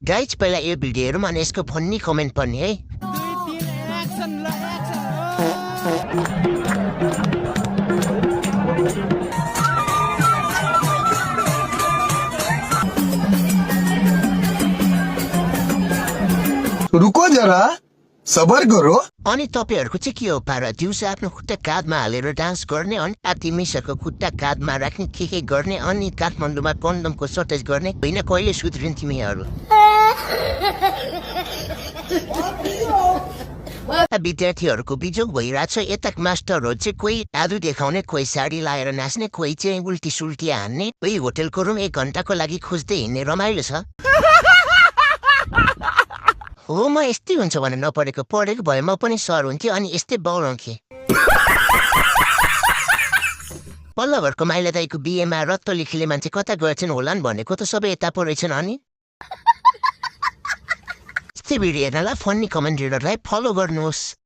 Guys पहिला यो video हेरौँ अनि यसको फन्नी कमेन्ट पनि है। रुको जरा सबर करो। अनि तपाईहरुको चाहिँ के हो पारा? दिउँसो आफ्नो खुट्टा काँधमा हालेर डान्स गर्ने अनि तिमीहरूको खुट्टा काँधमा राख्ने के गर्ने अनि काठमाडौँमा कन्डमको सर्टेज गर्ने होइन? कहिले सुध्रिन् तिमीहरू? विद्यार्थीहरूको बिजोग भइरहेछ। यता मास्टरहरू चाहिँ कोही आदु देखाउने, कोही साडी लाएर नाच्ने, कोही चाहिँ उल्टी सुल्टी हान्ने, कोही होटेलको रुम 1 घण्टाको लागि खोज्दै हिँड्ने रमाइलो छ। हो म यस्तै हुन्छ भने नपढेको पढेको भए म पनि सर हुन्थेँ अनि यस्तै बौलाउँथेँ। पल्लभरको माइला दाईको बिहेमा रत्त लेखीले मान्छे कता गएछन् होलान् भनेको त सबै यता पो रहेछन्। अनि यस्तै भिडियो हेर्नलाई फन्नी कमेन्ट रिडरलाई फलो गर्नुहोस्।